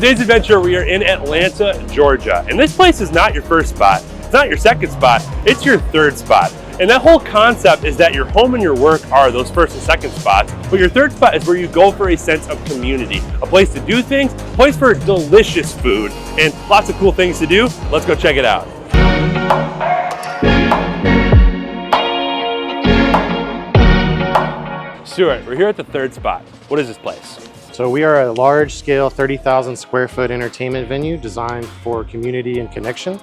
Today's adventure, we are in Atlanta, Georgia. And this place is not your first spot. It's not your second spot, it's your third spot. And that whole concept is that your home and your work are those first and second spots, but your third spot is where you go for a sense of community, a place to do things, a place for delicious food, and lots of cool things to do. Let's go check it out. Stuart, we're here at the third spot. What is this place? So we are a large-scale 30,000 square foot entertainment venue designed for community and connection.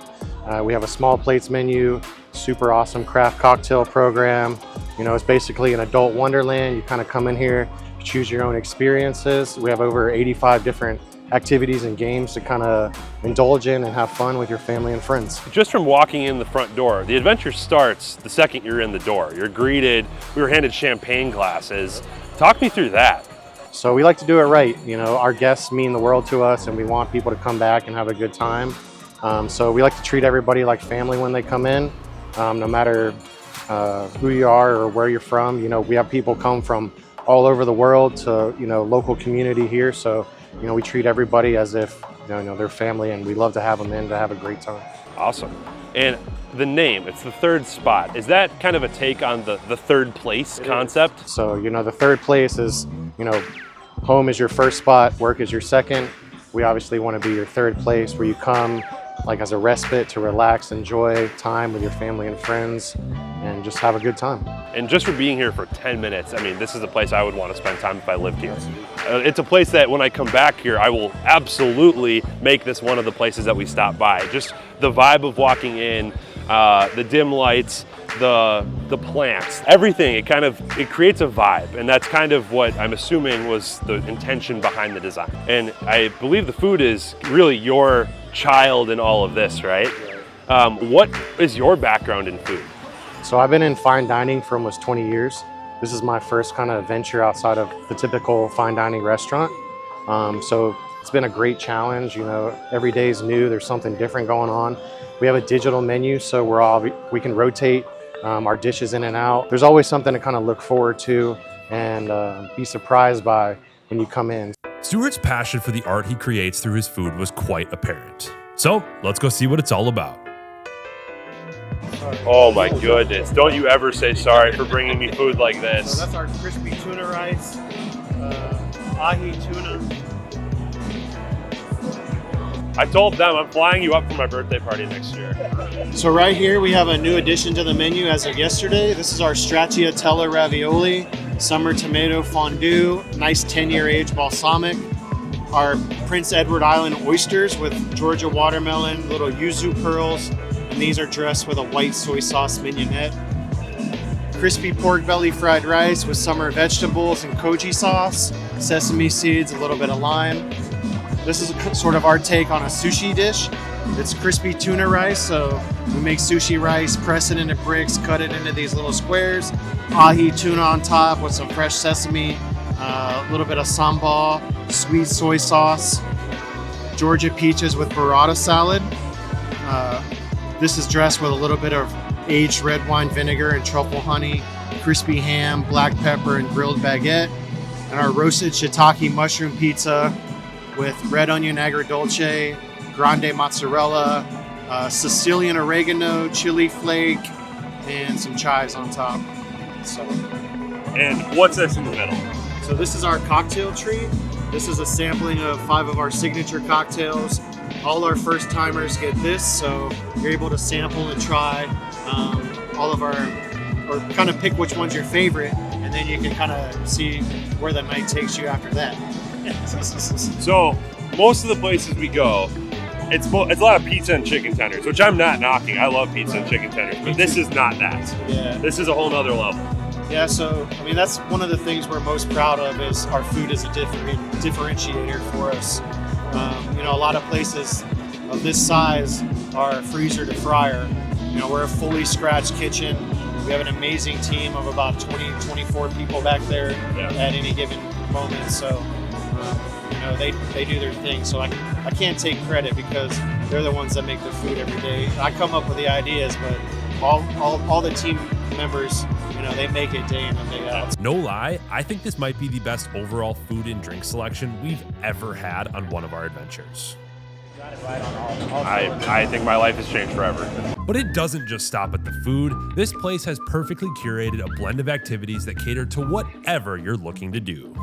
We have a small plates menu, super awesome craft cocktail program. You know, it's basically an adult wonderland. You kind of come in here, choose your own experiences. We have over 85 different activities and games to kind of indulge in and have fun with your family and friends. Just from walking in the front door, the adventure starts the second you're in the door. You're greeted, we were handed champagne glasses. Talk me through that. So we like to do it right. You know, our guests mean the world to us and we want people to come back and have a good time. So we like to treat everybody like family when they come in, no matter who you are or where you're from. You know, we have people come from all over the world to, you know, local community here. So, you know, we treat everybody as if, you know, they're family, and we love to have them in to have a great time. Awesome. And the name, it's the third spot. Is that kind of a take on the third place concept? So, you know, the third place is, you know, home is your first spot, work is your second. We obviously want to be your third place where you come like as a respite to relax, enjoy time with your family and friends, and just have a good time. And just for being here for 10 minutes, I mean, this is a place I would want to spend time if I lived here. It's a place that when I come back here, I will absolutely make this one of the places that we stop by. Just the vibe of walking in, the dim lights, the plants, everything, it creates a vibe, and that's kind of what I'm assuming was the intention behind the design. And I believe the food is really your child in all of this, right? What is your background in food? So I've been in fine dining for almost 20 years. This is my first kind of venture outside of the typical fine dining restaurant. So it's been a great challenge. You know, every day is new, there's something different going on. We have a digital menu, so we can rotate our dishes in and out. There's always something to kind of look forward to and be surprised by when you come in. Stuart's passion for the art he creates through his food was quite apparent. So let's go see what it's all about. Oh my goodness, don't you ever say sorry for bringing me food like this. So that's our crispy tuna rice, ahi tuna. I told them I'm flying you up for my birthday party next year. So right here we have a new addition to the menu as of yesterday. This is our stracciatella ravioli, summer tomato fondue, nice 10-year age balsamic, our Prince Edward Island oysters with Georgia watermelon, little yuzu pearls, and these are dressed with a white soy sauce mignonette. Crispy pork belly fried rice with summer vegetables and koji sauce, sesame seeds, a little bit of lime. This is sort of our take on a sushi dish. It's crispy tuna rice, so we make sushi rice, press it into bricks, cut it into these little squares. Ahi tuna on top with some fresh sesame, a little bit of sambal, sweet soy sauce, Georgia peaches with burrata salad. This is dressed with a little bit of aged red wine vinegar and truffle honey, crispy ham, black pepper, and grilled baguette. And our roasted shiitake mushroom pizza with red onion agrodolce, grande mozzarella, Sicilian oregano, chili flake, and some chives on top. So, and what's this in the middle? So this is our cocktail treat. This is a sampling of 5 of our signature cocktails. All our first timers get this, so you're able to sample and try all of our, or kind of pick which one's your favorite, and then you can kind of see where the night takes you after that. So most of the places we go, it's a lot of pizza and chicken tenders, which I'm not knocking. I love pizza and chicken tenders, but this is not that. Yeah. This is a whole nother level. Yeah, so I mean that's one of the things we're most proud of is our food is a differentiator for us. You know, a lot of places of this size are freezer to fryer. You know, we're a fully scratch kitchen. We have an amazing team of about 24 people back there at any given moment. So, you know, they do their thing. So I can't take credit because they're the ones that make the food every day. I come up with the ideas, but all the team members, you know, they make it day in and day out. No lie, I think this might be the best overall food and drink selection we've ever had on one of our adventures. I think my life has changed forever. But it doesn't just stop at the food. This place has perfectly curated a blend of activities that cater to whatever you're looking to do.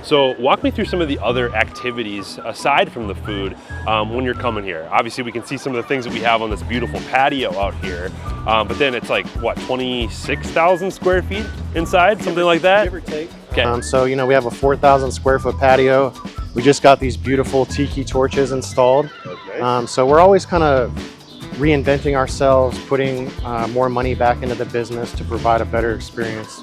So walk me through some of the other activities aside from the food when you're coming here. Obviously we can see some of the things that we have on this beautiful patio out here, but then it's like, what, 26,000 square feet inside, something like that? Give or take. Okay. So, we have a 4,000 square foot patio. We just got these beautiful tiki torches installed. So we're always kind of reinventing ourselves, putting more money back into the business to provide a better experience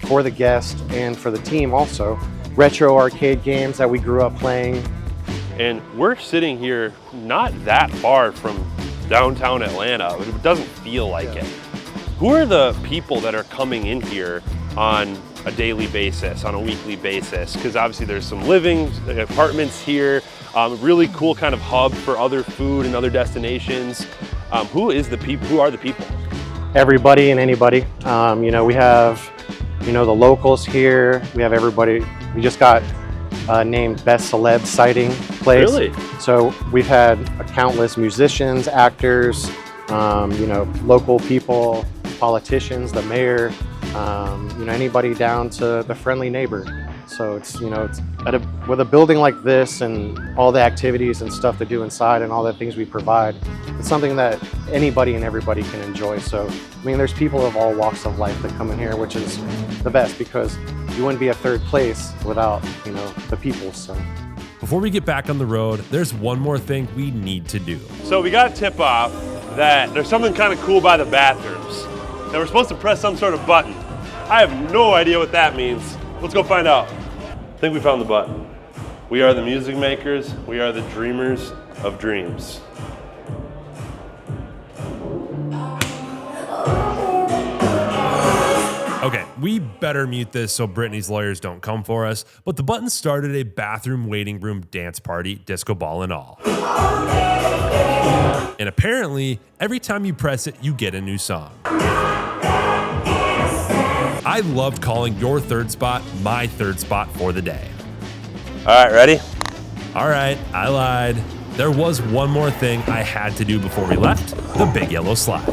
for the guest and for the team also. Retro arcade games that we grew up playing. And we're sitting here not that far from downtown Atlanta. It doesn't feel like it. Who are the people that are coming in here on a daily basis, on a weekly basis? Because obviously there's some living apartments here, really cool kind of hub for other food and other destinations. Who are the people? Everybody and anybody. We have, the locals here. We have everybody. We just got named Best Celeb Sighting Place. Really? So we've had countless musicians, actors, local people, politicians, the mayor, anybody down to the friendly neighbor. So it's with a building like this and all the activities and stuff to do inside and all the things we provide, it's something that anybody and everybody can enjoy. So, there's people of all walks of life that come in here, which is the best because you wouldn't be a third place without, the people. So. Before we get back on the road, there's one more thing we need to do. So we got a tip off that there's something kind of cool by the bathrooms. That we're supposed to press some sort of button. I have no idea what that means. Let's go find out. I think we found the button. We are the music makers. We are the dreamers of dreams. Okay, we better mute this so Brittany's lawyers don't come for us, but the button started a bathroom waiting room dance party, disco ball and all. And apparently, every time you press it, you get a new song. I loved calling your third spot my third spot for the day. All right, ready? All right, I lied. There was one more thing I had to do before we left, the big yellow slide.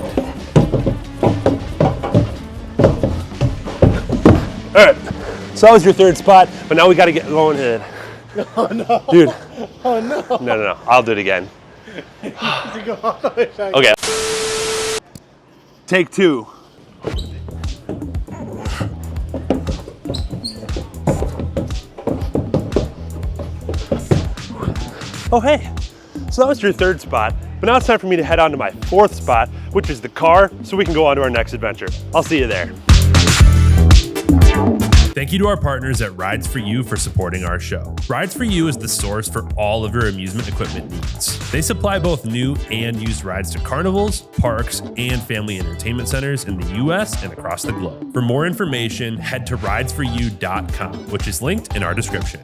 All right, so that was your third spot, but now we got to get going ahead. Oh no. Dude. Oh no. No. I'll do it again. Okay. Take two. Oh, hey. So that was your third spot, but now it's time for me to head on to my fourth spot, which is the car, so we can go on to our next adventure. I'll see you there. Thank you to our partners at Rides For You for supporting our show. Rides For You is the source for all of your amusement equipment needs. They supply both new and used rides to carnivals, parks, and family entertainment centers in the US and across the globe. For more information, head to ridesforyou.com, which is linked in our description.